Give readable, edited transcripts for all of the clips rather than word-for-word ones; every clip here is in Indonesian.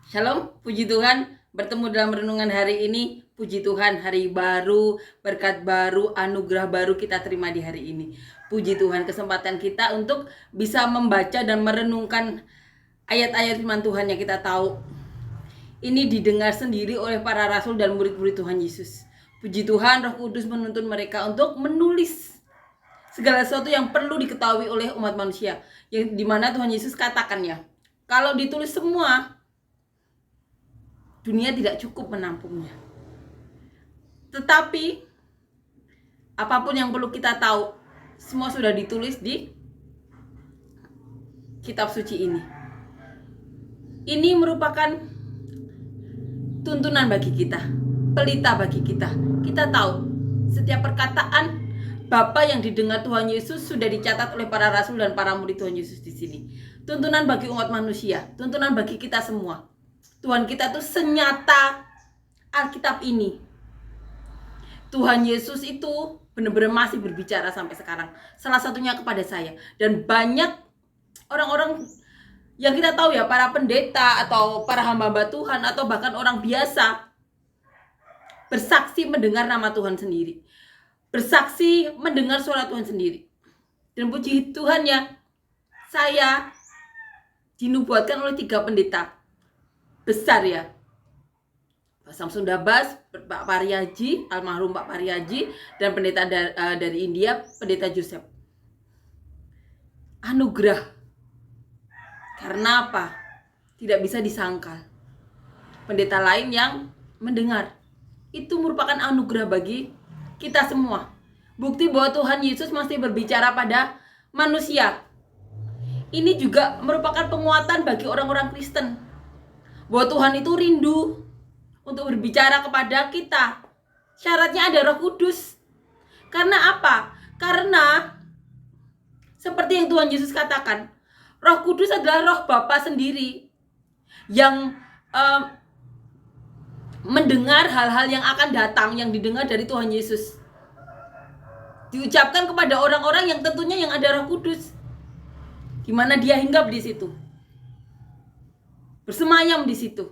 Shalom, puji Tuhan, bertemu dalam renungan hari ini. Puji Tuhan, hari baru, berkat baru, anugerah baru kita terima di hari ini. Puji Tuhan, kesempatan kita untuk bisa membaca dan merenungkan ayat-ayat firman Tuhan yang kita tahu. Ini didengar sendiri oleh para rasul dan murid-murid Tuhan Yesus. Puji Tuhan, Roh Kudus menuntun mereka untuk menulis segala sesuatu yang perlu diketahui oleh umat manusia. Yang dimana Tuhan Yesus katakannya, kalau ditulis semua, dunia tidak cukup menampungnya. Tetapi apapun yang perlu kita tahu, semua sudah ditulis di kitab suci ini. Ini merupakan tuntunan bagi kita, pelita bagi kita. Kita tahu setiap perkataan Bapa yang didengar Tuhan Yesus sudah dicatat oleh para rasul dan para murid Tuhan Yesus di sini. Tuntunan bagi umat manusia, tuntunan bagi kita semua. Tuhan kita tuh senyata Alkitab ini. Tuhan Yesus itu benar-benar masih berbicara sampai sekarang. Salah satunya kepada saya. Dan banyak orang-orang yang kita tahu ya, para pendeta atau para hamba-hamba Tuhan atau bahkan orang biasa bersaksi mendengar nama Tuhan sendiri. Bersaksi mendengar suara Tuhan sendiri. Dan puji Tuhan ya, saya dinubuatkan oleh 3 pendeta besar ya, Pak Samsun Dabas, Pak Pariaji, almarhum Pak Pariaji, dan pendeta dari India, pendeta Joseph. Anugerah. Karena apa? Tidak bisa disangkal. Pendeta lain yang mendengar. Itu merupakan anugerah bagi kita semua. Bukti bahwa Tuhan Yesus masih berbicara pada manusia. Ini juga merupakan penguatan bagi orang-orang Kristen. Bahwa Tuhan itu rindu untuk berbicara kepada kita. Syaratnya ada Roh Kudus. Karena apa? Karena seperti yang Tuhan Yesus katakan, Roh Kudus adalah Roh Bapa sendiri yang mendengar hal-hal yang akan datang, yang didengar dari Tuhan Yesus. Diucapkan kepada orang-orang yang tentunya yang ada Roh Kudus, di mana Dia hinggap di situ, bersemayam di situ.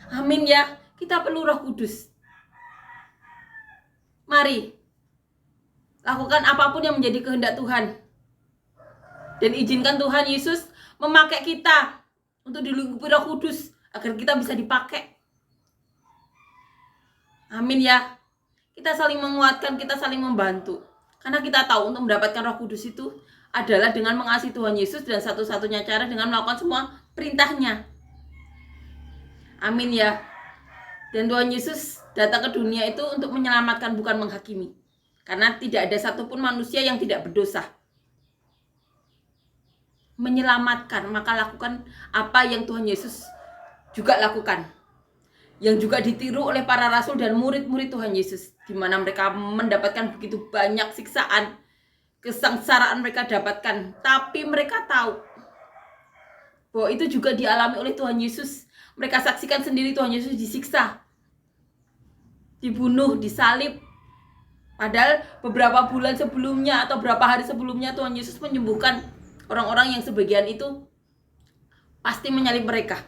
Amin ya, kita perlu Roh Kudus. Mari lakukan apapun yang menjadi kehendak Tuhan, dan izinkan Tuhan Yesus memakai kita untuk dilingkupi Roh Kudus agar kita bisa dipakai. Amin ya. Kita saling menguatkan, kita saling membantu. Karena kita tahu untuk mendapatkan Roh Kudus itu adalah dengan mengasihi Tuhan Yesus, dan satu-satunya cara dengan melakukan semua perintahnya. Amin ya. Dan Tuhan Yesus datang ke dunia itu untuk menyelamatkan, bukan menghakimi. Karena tidak ada satupun manusia yang tidak berdosa. Menyelamatkan, maka lakukan apa yang Tuhan Yesus juga lakukan, yang juga ditiru oleh para rasul dan murid-murid Tuhan Yesus, di mana mereka mendapatkan begitu banyak siksaan, kesengsaraan mereka dapatkan, tapi mereka tahu bahwa itu juga dialami oleh Tuhan Yesus. Mereka saksikan sendiri Tuhan Yesus disiksa, dibunuh, disalib. Padahal beberapa bulan sebelumnya atau beberapa hari sebelumnya Tuhan Yesus menyembuhkan orang-orang yang sebagian itu pasti menyalib mereka.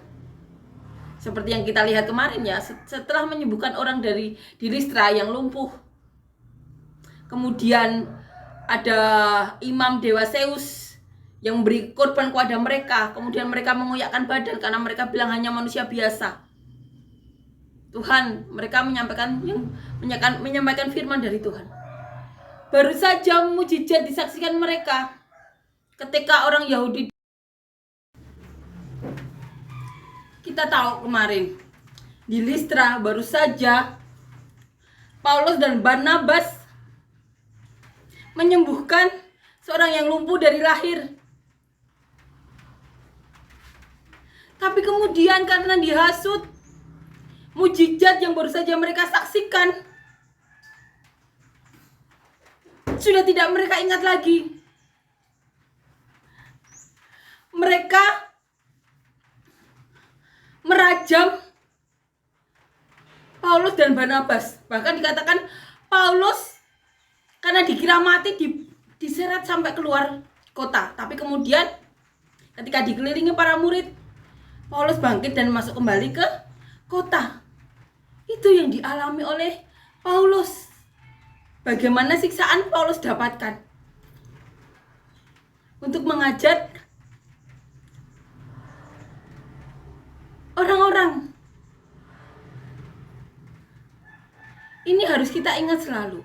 Seperti yang kita lihat kemarin ya, setelah menyembuhkan orang di Listra yang lumpuh. Kemudian ada imam dewa Zeus yang memberi korban kepada mereka. Kemudian mereka mengoyakkan badan karena mereka bilang hanya manusia biasa. Tuhan, mereka menyampaikan firman dari Tuhan. Baru saja mujizat disaksikan mereka ketika orang Yahudi. Kita tahu kemarin di Listra baru saja Paulus dan Barnabas menyembuhkan seorang yang lumpuh dari lahir. Tapi kemudian karena dihasut, mujizat yang baru saja mereka saksikan sudah tidak mereka ingat lagi. Mereka merajam Paulus dan Barnabas. Bahkan dikatakan Paulus karena dikira mati diseret sampai keluar kota. Tapi kemudian ketika dikelilingi para murid, Paulus bangkit dan masuk kembali ke kota. Itu yang dialami oleh Paulus. Bagaimana siksaan Paulus dapatkan untuk mengajar orang-orang. Ini harus kita ingat selalu.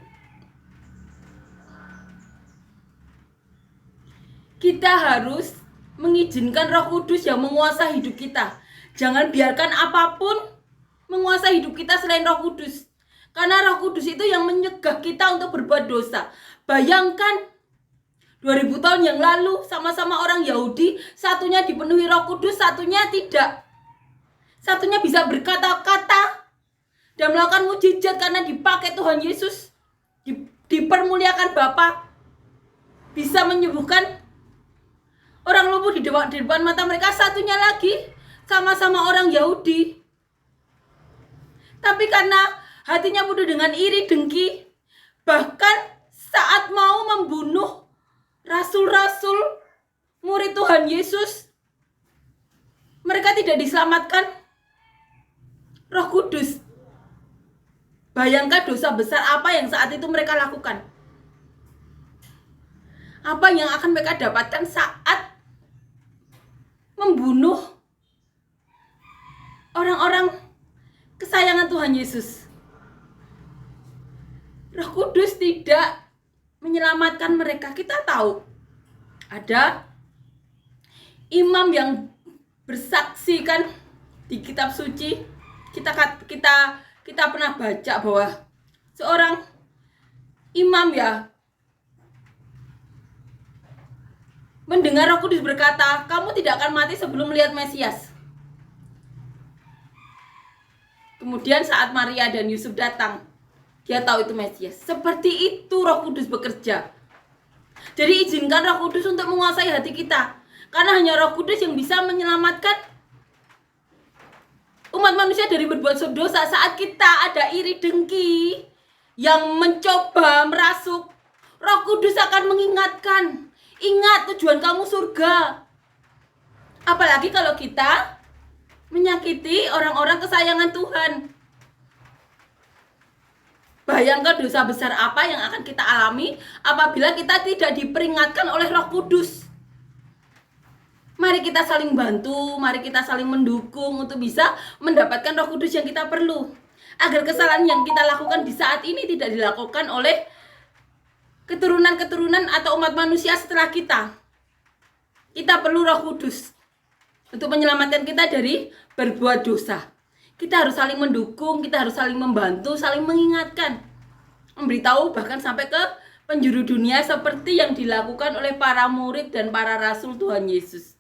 Kita harus mengizinkan Roh Kudus yang menguasai hidup kita. Jangan biarkan apapun menguasai hidup kita selain Roh Kudus. Karena Roh Kudus itu yang menyegah kita untuk berbuat dosa. Bayangkan 2000 tahun yang lalu sama-sama orang Yahudi, satunya dipenuhi Roh Kudus, satunya tidak. Satunya bisa berkata-kata dan melakukan mujizat karena dipakai Tuhan Yesus, dipermuliakan Bapa, bisa menyembuhkan orang lumpuh di depan mata mereka. Satunya lagi sama-sama orang Yahudi, tapi karena hatinya penuh dengan iri dengki, bahkan saat mau membunuh rasul-rasul murid Tuhan Yesus, mereka tidak diselamatkan Roh Kudus. Bayangkan dosa besar apa yang saat itu mereka lakukan. Apa yang akan mereka dapatkan saat membunuh orang-orang kesayangan Tuhan Yesus. Roh Kudus tidak menyelamatkan mereka. Kita tahu ada imam yang bersaksi kan di kitab suci. Kita pernah baca bahwa seorang imam ya mendengar Roh Kudus berkata, kamu tidak akan mati sebelum melihat Mesias. Kemudian saat Maria dan Yusuf datang, dia tahu itu Mesias. Seperti itu Roh Kudus bekerja. Jadi izinkan Roh Kudus untuk menguasai hati kita. Karena hanya Roh Kudus yang bisa menyelamatkan umat manusia dari berbuat dosa. Saat kita ada iri dengki yang mencoba merasuk, Roh Kudus akan mengingatkan, ingat tujuan kamu surga. Apalagi kalau kita menyakiti orang-orang kesayangan Tuhan. Bayangkan dosa besar apa yang akan kita alami apabila kita tidak diperingatkan oleh Roh Kudus. Mari kita saling bantu, mari kita saling mendukung untuk bisa mendapatkan Roh Kudus yang kita perlu. Agar kesalahan yang kita lakukan di saat ini tidak dilakukan oleh keturunan-keturunan atau umat manusia setelah kita. Kita perlu Roh Kudus untuk menyelamatkan kita dari berbuat dosa. Kita harus saling mendukung, kita harus saling membantu, saling mengingatkan. Memberitahu bahkan sampai ke penjuru dunia seperti yang dilakukan oleh para murid dan para rasul Tuhan Yesus.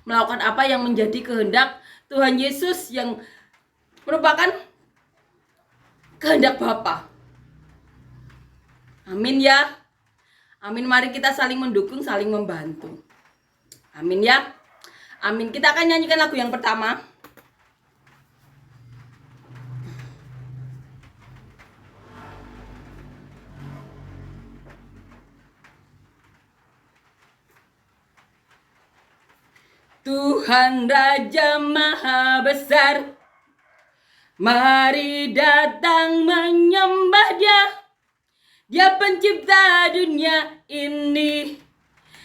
Melakukan apa yang menjadi kehendak Tuhan Yesus yang merupakan kehendak Bapa. Amin ya. Amin, mari kita saling mendukung, saling membantu. Amin ya. Amin. Kita akan nyanyikan lagu yang pertama. Tuhan Raja Maha Besar, mari datang menyembah Dia. Dia pencipta dunia ini.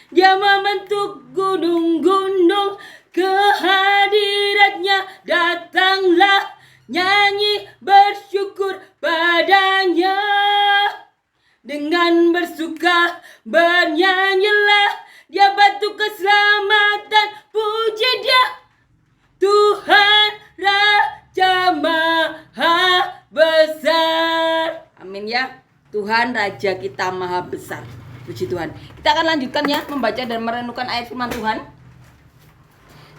Dia membentuk gunung-gunung, kehadiratnya datanglah, nyanyi bersyukur padanya. Dengan bersuka bernyanyilah, Dia batu keselamatan, puji Dia. Tuhan Raja Maha Besar. Amin ya. Tuhan Raja kita Maha Besar. Puji Tuhan. Kita akan lanjutkan ya membaca dan merenungkan ayat firman Tuhan.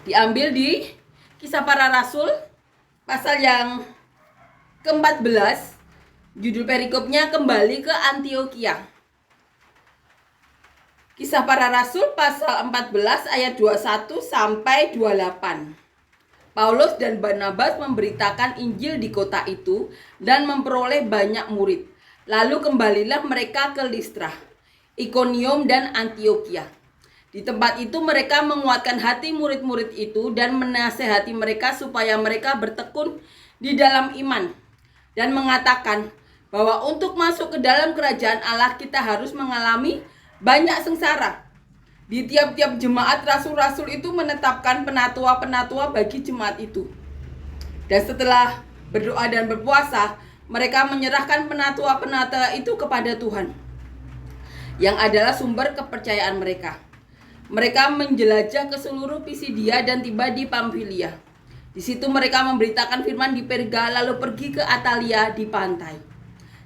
Diambil di Kisah Para Rasul pasal yang ke-14. Judul perikopnya kembali ke Antiokhia. Kisah Para Rasul pasal 14 ayat 21 sampai 28. Paulus dan Barnabas memberitakan Injil di kota itu dan memperoleh banyak murid. Lalu kembalilah mereka ke Listra, Ikonium dan Antiokhia. Di tempat itu mereka menguatkan hati murid-murid itu dan menasehati mereka supaya mereka bertekun di dalam iman dan mengatakan bahwa untuk masuk ke dalam kerajaan Allah kita harus mengalami banyak sengsara. Di tiap-tiap jemaat rasul-rasul itu menetapkan penatua-penatua bagi jemaat itu. Dan setelah berdoa dan berpuasa, mereka menyerahkan penatua-penatua itu kepada Tuhan, yang adalah sumber kepercayaan mereka. Mereka menjelajah ke seluruh Pisidia dan tiba di Pamfilia. Di situ mereka memberitakan firman di Perga, lalu pergi ke Atalia di pantai.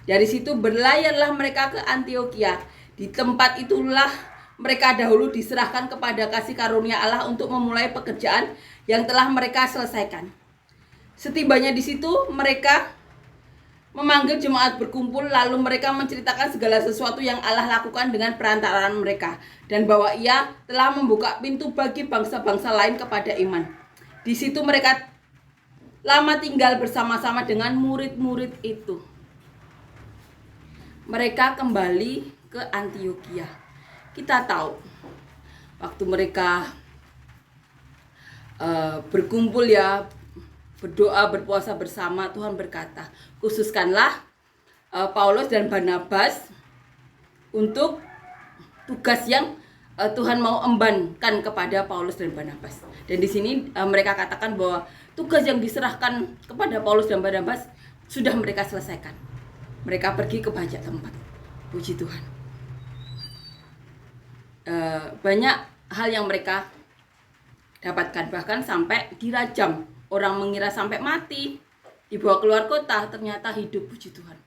Dari situ berlayarlah mereka ke Antioquia. Di tempat itulah mereka dahulu diserahkan kepada kasih karunia Allah untuk memulai pekerjaan yang telah mereka selesaikan. Setibanya di situ mereka memanggil jemaat berkumpul, lalu mereka menceritakan segala sesuatu yang Allah lakukan dengan perantaraan mereka, dan bahwa Ia telah membuka pintu bagi bangsa-bangsa lain kepada iman. Di situ mereka lama tinggal bersama-sama dengan murid-murid itu. Mereka kembali ke Antioquia. Kita tahu waktu mereka berkumpul ya, berdoa, berpuasa bersama, Tuhan berkata, khususkanlah Paulus dan Barnabas untuk tugas yang Tuhan mau embankan kepada Paulus dan Barnabas. Dan di sini mereka katakan bahwa tugas yang diserahkan kepada Paulus dan Barnabas sudah mereka selesaikan. Mereka pergi ke banyak tempat. Puji Tuhan. Banyak hal yang mereka dapatkan, bahkan sampai dirajam. Orang mengira sampai mati, dibawa keluar kota, ternyata hidup. Puji Tuhan.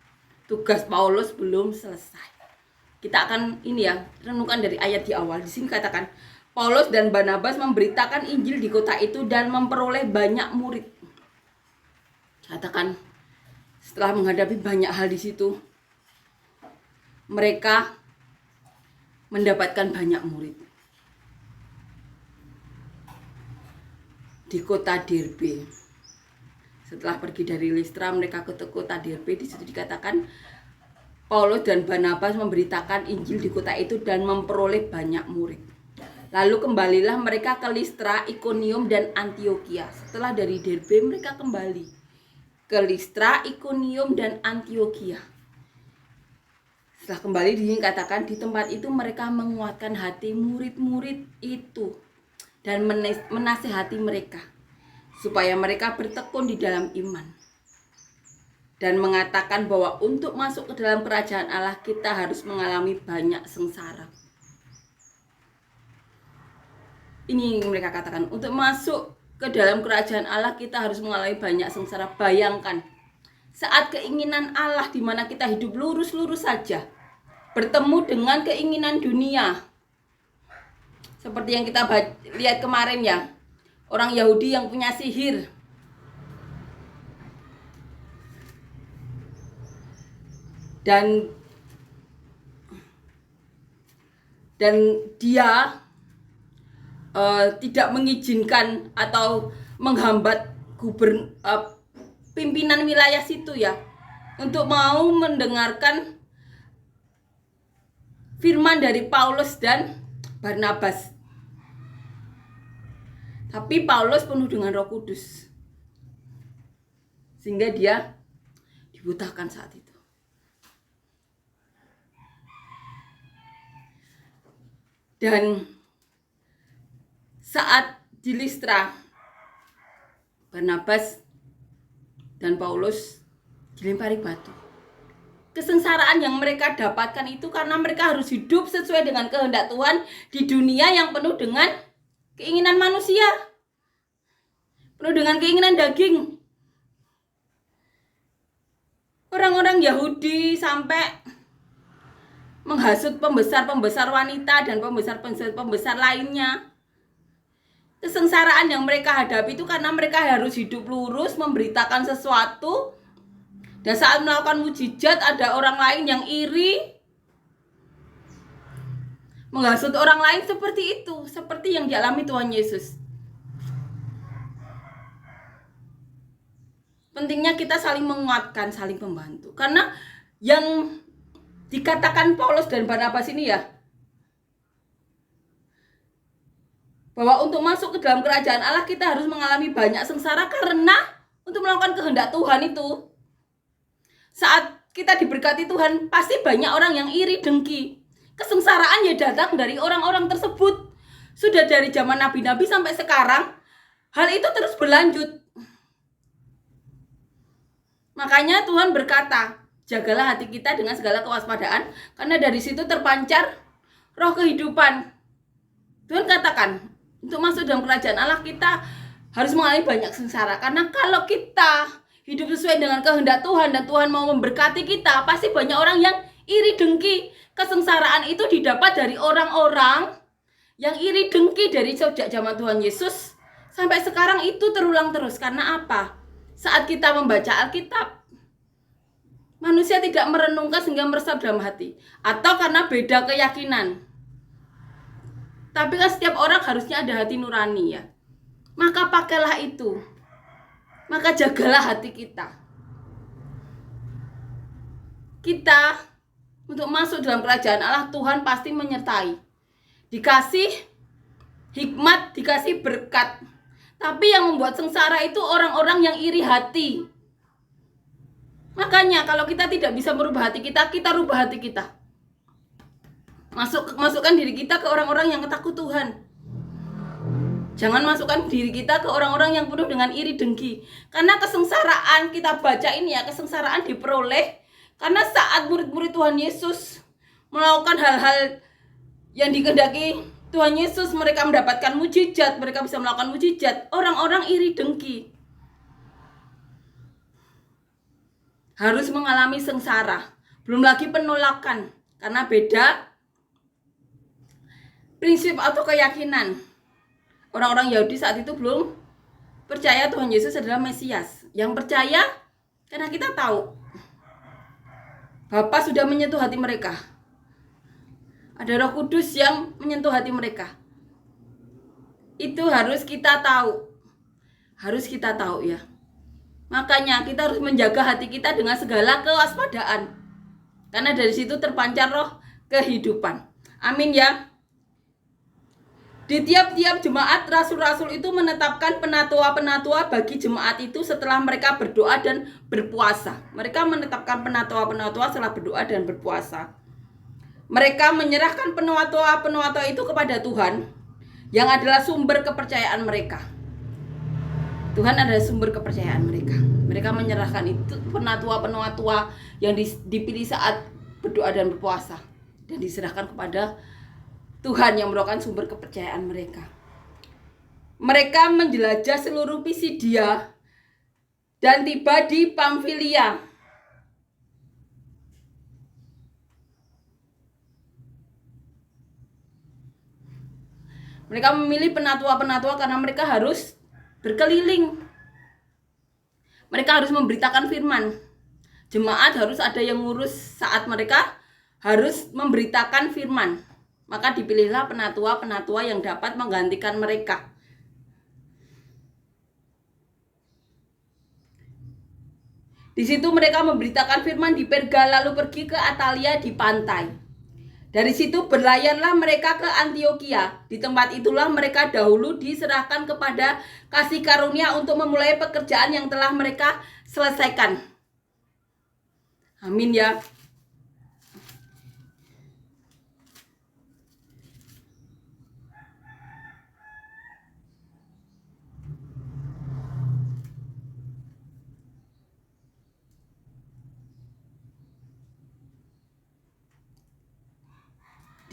Tugas Paulus belum selesai. Kita akan renungkan dari ayat di awal. Di sini katakan, Paulus dan Barnabas memberitakan Injil di kota itu dan memperoleh banyak murid. Katakan, setelah menghadapi banyak hal di situ, mereka mendapatkan banyak murid. Di kota Derbe. Setelah pergi dari Listra, mereka ke kota Derbe. Di situ dikatakan Paulus dan Barnabas memberitakan Injil di kota itu dan memperoleh banyak murid. Lalu kembalilah mereka ke Listra, Ikonium dan Antioquia. Setelah dari Derbe mereka kembali ke Listra, Ikonium dan Antioquia. Setelah kembali dikatakan di tempat itu mereka menguatkan hati murid-murid itu dan menasihati mereka supaya mereka bertekun di dalam iman dan mengatakan bahwa untuk masuk ke dalam kerajaan Allah kita harus mengalami banyak sengsara. Ini yang mereka katakan, untuk masuk ke dalam kerajaan Allah kita harus mengalami banyak sengsara. Bayangkan saat keinginan Allah di mana kita hidup lurus-lurus saja bertemu dengan keinginan dunia. Seperti yang kita lihat kemarin ya, orang Yahudi yang punya sihir. Dan dia tidak mengizinkan atau menghambat pimpinan wilayah situ ya, untuk mau mendengarkan firman dari Paulus dan Barnabas. Tapi Paulus penuh dengan Roh Kudus, sehingga dia dibutakan saat itu. Dan saat di Listra, Barnabas dan Paulus dilempari batu. Kesengsaraan yang mereka dapatkan itu karena mereka harus hidup sesuai dengan kehendak Tuhan di dunia yang penuh dengan keinginan manusia, penuh dengan keinginan daging. Orang-orang Yahudi sampai menghasut pembesar-pembesar wanita dan pembesar-pembesar lainnya. Kesengsaraan yang mereka hadapi itu karena mereka harus hidup lurus, memberitakan sesuatu. Dan saat melakukan mujizat ada orang lain yang iri, menghasut orang lain seperti itu, seperti yang dialami Tuhan Yesus. Pentingnya kita saling menguatkan, saling membantu. Karena yang dikatakan Paulus dan Barnabas ini ya, bahwa untuk masuk ke dalam kerajaan Allah kita harus mengalami banyak sengsara, karena untuk melakukan kehendak Tuhan itu, saat kita diberkati Tuhan, pasti banyak orang yang iri dengki. Kesengsaraan ya datang dari orang-orang tersebut. Sudah dari zaman nabi-nabi sampai sekarang, hal itu terus berlanjut. Makanya Tuhan berkata, jagalah hati kita dengan segala kewaspadaan, karena dari situ terpancar roh kehidupan. Tuhan katakan, untuk masuk dalam kerajaan Allah kita harus mengalami banyak sengsara. Karena kalau kita hidup sesuai dengan kehendak Tuhan dan Tuhan mau memberkati kita, pasti banyak orang yang iri dengki. Kesengsaraan itu didapat dari orang-orang yang iri dengki dari sejak zaman Tuhan Yesus sampai sekarang. Itu terulang terus. Karena apa? Saat kita membaca Alkitab, manusia tidak merenungkan sehingga meresap dalam hati, atau karena beda keyakinan. Tapi kan setiap orang harusnya ada hati nurani ya. Maka pakailah itu. Maka jagalah hati kita. Kita untuk masuk dalam kerajaan Allah, Tuhan pasti menyertai. Dikasih hikmat, dikasih berkat. Tapi yang membuat sengsara itu orang-orang yang iri hati. Makanya kalau kita tidak bisa merubah hati kita, kita rubah hati kita. Masukkan diri kita ke orang-orang yang takut Tuhan. Jangan masukkan diri kita ke orang-orang yang penuh dengan iri dengki. Karena kesengsaraan, kita baca ini ya, kesengsaraan diperoleh karena saat murid-murid Tuhan Yesus melakukan hal-hal yang dikehendaki Tuhan Yesus, mereka mendapatkan mujizat, mereka bisa melakukan mujizat, orang-orang iri dengki. Harus mengalami sengsara. Belum lagi penolakan, karena beda prinsip atau keyakinan. Orang-orang Yahudi saat itu belum percaya Tuhan Yesus adalah Mesias. Yang percaya karena kita tahu Bapa sudah menyentuh hati mereka. Ada Roh Kudus yang menyentuh hati mereka. Itu harus kita tahu. Harus kita tahu ya. Makanya kita harus menjaga hati kita dengan segala kewaspadaan. Karena dari situ terpancar roh kehidupan. Amin ya. Di tiap-tiap jemaat, rasul-rasul itu menetapkan penatua-penatua bagi jemaat itu setelah mereka berdoa dan berpuasa. Mereka menetapkan penatua-penatua setelah berdoa dan berpuasa. Mereka menyerahkan penatua-penatua itu kepada Tuhan, yang adalah sumber kepercayaan mereka. Tuhan adalah sumber kepercayaan mereka. Mereka menyerahkan itu penatua-penatua yang dipilih saat berdoa dan berpuasa, dan diserahkan kepada Tuhan yang merupakan sumber kepercayaan mereka. Mereka menjelajah seluruh Pisidia dan tiba di Pamfilia. Mereka memilih penatua-penatua karena mereka harus berkeliling. Mereka harus memberitakan firman. Jemaat harus ada yang ngurus saat mereka harus memberitakan firman. Maka dipilihlah penatua-penatua yang dapat menggantikan mereka. Di situ mereka memberitakan firman di Perga, lalu pergi ke Atalia di pantai. Dari situ berlayarlah mereka ke Antioquia. Di tempat itulah mereka dahulu diserahkan kepada kasih karunia untuk memulai pekerjaan yang telah mereka selesaikan. Amin ya.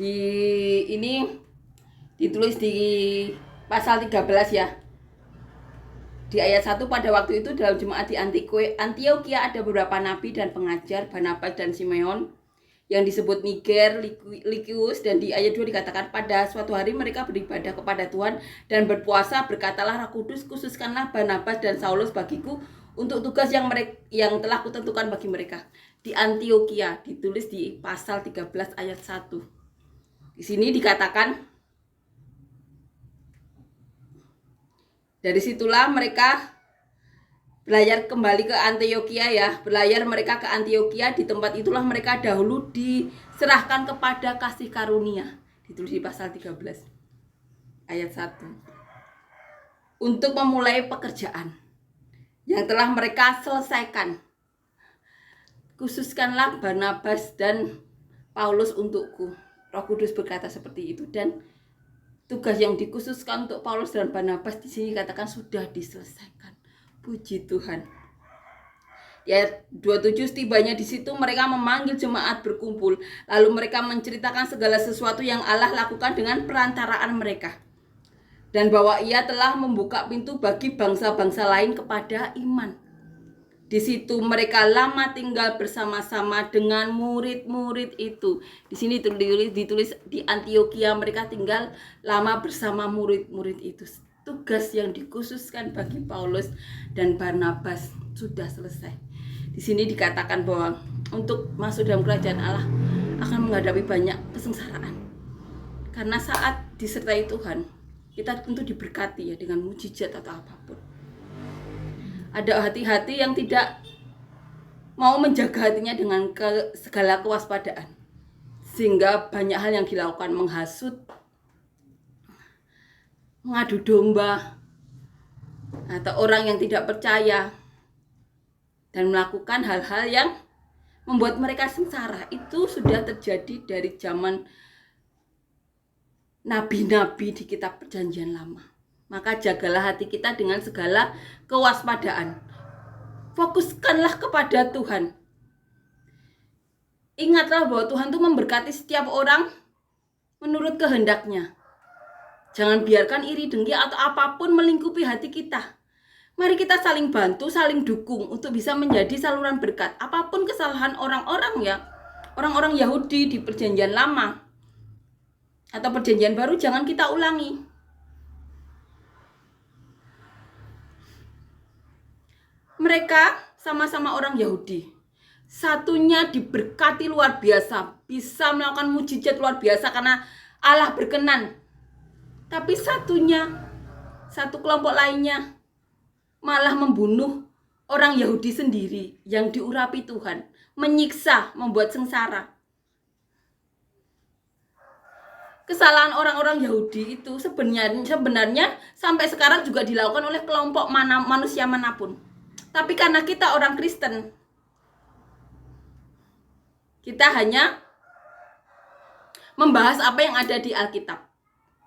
Ini ditulis di pasal 13 ya. Di ayat 1, pada waktu itu dalam jemaat di Antioquia ada beberapa nabi dan pengajar, Barnabas dan Simeon yang disebut Niger, Lukius, dan di ayat 2 dikatakan pada suatu hari mereka beribadah kepada Tuhan dan berpuasa, berkatalah Roh Kudus, khususkanlah Barnabas dan Saulus bagiku untuk tugas yang telah kutentukan bagi mereka. Di Antioquia, ditulis di pasal 13 ayat 1. Di sini dikatakan, dari situlah mereka berlayar kembali ke Antioquia ya. Berlayar mereka ke Antioquia, di tempat itulah mereka dahulu diserahkan kepada kasih karunia. Ditulis di pasal 13 ayat 1. Untuk memulai pekerjaan yang telah mereka selesaikan. Khususkanlah Barnabas dan Paulus untukku. Roh Kudus berkata seperti itu, dan tugas yang dikhususkan untuk Paulus dan Barnabas di sini katakan sudah diselesaikan. Puji Tuhan. Ya, 27 setibanya di situ mereka memanggil jemaat berkumpul, lalu mereka menceritakan segala sesuatu yang Allah lakukan dengan perantaraan mereka, dan bahwa Ia telah membuka pintu bagi bangsa-bangsa lain kepada iman. Di situ mereka lama tinggal bersama-sama dengan murid-murid itu. Di sini ditulis di Antioquia mereka tinggal lama bersama murid-murid itu. Tugas yang dikhususkan bagi Paulus dan Barnabas sudah selesai. Di sini dikatakan bahwa untuk masuk dalam kerajaan Allah akan menghadapi banyak kesengsaraan. Karena saat disertai Tuhan, kita tentu diberkati ya dengan mujizat atau apapun. Ada hati-hati yang tidak mau menjaga hatinya dengan segala kewaspadaan. Sehingga banyak hal yang dilakukan, menghasut, mengadu domba, atau orang yang tidak percaya, dan melakukan hal-hal yang membuat mereka sengsara. Itu sudah terjadi dari zaman nabi-nabi di kitab Perjanjian Lama. Maka jagalah hati kita dengan segala kewaspadaan. Fokuskanlah kepada Tuhan. Ingatlah bahwa Tuhan itu memberkati setiap orang menurut kehendaknya. Jangan biarkan iri dengki atau apapun melingkupi hati kita. Mari kita saling bantu, saling dukung untuk bisa menjadi saluran berkat. Apapun kesalahan orang-orang Yahudi di Perjanjian Lama atau Perjanjian Baru, jangan kita ulangi. Mereka sama-sama orang Yahudi. Satunya diberkati luar biasa, bisa melakukan mujizat luar biasa karena Allah berkenan. Tapi satu kelompok lainnya malah membunuh orang Yahudi sendiri yang diurapi Tuhan, menyiksa, membuat sengsara. Kesalahan orang-orang Yahudi itu sebenarnya sampai sekarang juga dilakukan oleh kelompok manusia manapun. Tapi karena kita orang Kristen, kita hanya membahas apa yang ada di Alkitab.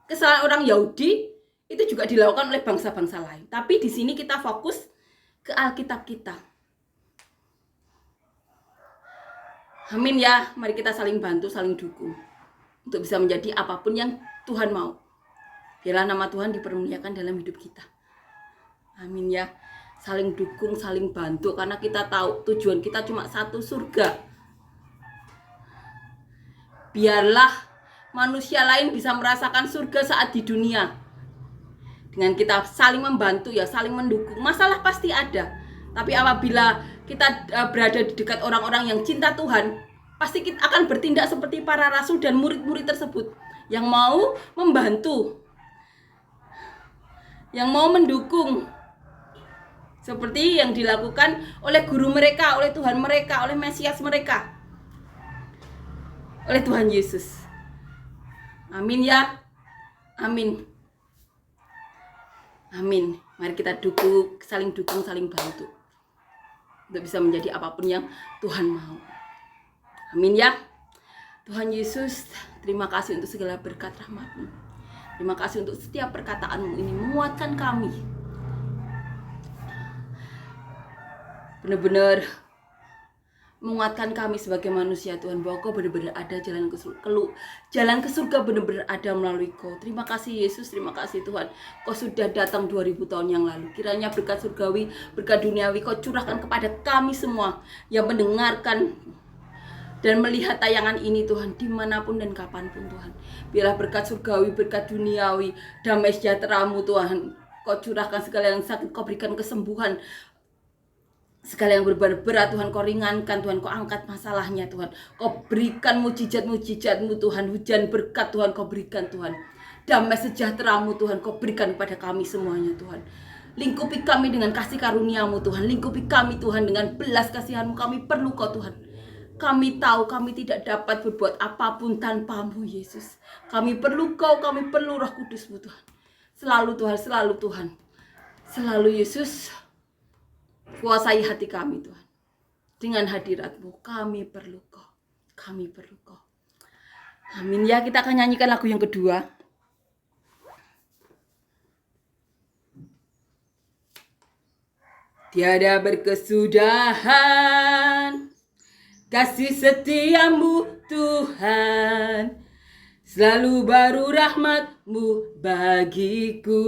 Kesalahan orang Yahudi itu juga dilakukan oleh bangsa-bangsa lain. Tapi di sini kita fokus ke Alkitab kita. Amin ya, mari kita saling bantu, saling dukung untuk bisa menjadi apapun yang Tuhan mau. Biarlah nama Tuhan dipermuliakan dalam hidup kita. Amin ya. Saling dukung, saling bantu, karena kita tahu tujuan kita cuma satu, surga. Biarlah manusia lain bisa merasakan surga saat di dunia. Dengan kita saling membantu ya, saling mendukung. Masalah pasti ada. Tapi apabila kita berada di dekat orang-orang yang cinta Tuhan, pasti kita akan bertindak seperti para rasul dan murid-murid tersebut yang mau membantu, yang mau mendukung, seperti yang dilakukan oleh guru mereka, oleh Tuhan mereka, oleh Mesias mereka, oleh Tuhan Yesus. Amin ya. Amin. Amin. Mari kita saling dukung, saling bantu untuk bisa menjadi apapun yang Tuhan mau. Amin ya. Tuhan Yesus, terima kasih untuk segala berkat rahmat-Mu. Terima kasih untuk setiap perkataan-Mu ini menguatkan kami. Benar-benar menguatkan kami sebagai manusia, Tuhan, bahwa Kau benar-benar ada, jalan ke surga benar-benar ada melalui Kau. Terima kasih Yesus, terima kasih Tuhan. Kau sudah datang 2000 tahun yang lalu. Kiranya berkat surgawi, berkat duniawi Kau curahkan kepada kami semua yang mendengarkan dan melihat tayangan ini, Tuhan, dimanapun dan kapanpun, Tuhan. Biarlah berkat surgawi, berkat duniawi, damai sejahtera-Mu, Tuhan, Kau curahkan. Segala yang sakit Kau berikan kesembuhan, segala yang berat Tuhan Kau ringankan, Tuhan. Kau angkat masalahnya, Tuhan. Kau berikan mujizat-mujizat-Mu, Tuhan. Hujan berkat, Tuhan, Kau berikan, Tuhan. Damai sejahtera-Mu, Tuhan, Kau berikan kepada kami semuanya, Tuhan. Lingkupi kami dengan kasih karunia-Mu, Tuhan. Lingkupi kami, Tuhan, dengan belas kasihan-Mu. Kami perlu Kau, Tuhan. Kami tahu kami tidak dapat berbuat apapun tanpa-Mu, Yesus. Kami perlu Kau, kami perlu Roh Kudus-Mu, Tuhan. Selalu Tuhan, selalu Tuhan. Selalu Yesus kuasai hati kami Tuhan. Dengan hadirat-Mu kami perlu Kau. Kami perlu Kau. Amin ya, kita akan nyanyikan lagu yang kedua. Tiada berkesudahan kasih setiamu Tuhan, selalu baru rahmat-Mu bagiku.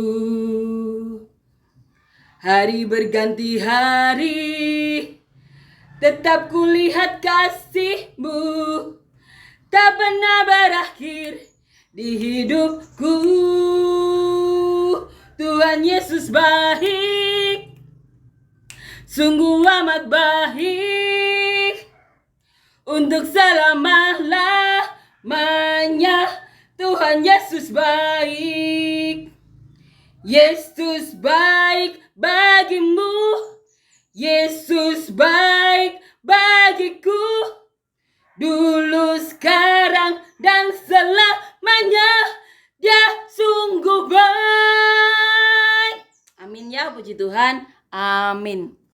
Hari berganti hari, tetap kulihat kasih-Mu, tak pernah berakhir di hidupku. Tuhan Yesus baik, sungguh amat baik, untuk selama-lamanya. Tuhan Yesus baik. Yesus baik bagimu, Yesus baik bagiku, dulu, sekarang, dan selamanya. Dia sungguh baik. Amin ya, puji Tuhan. Amin.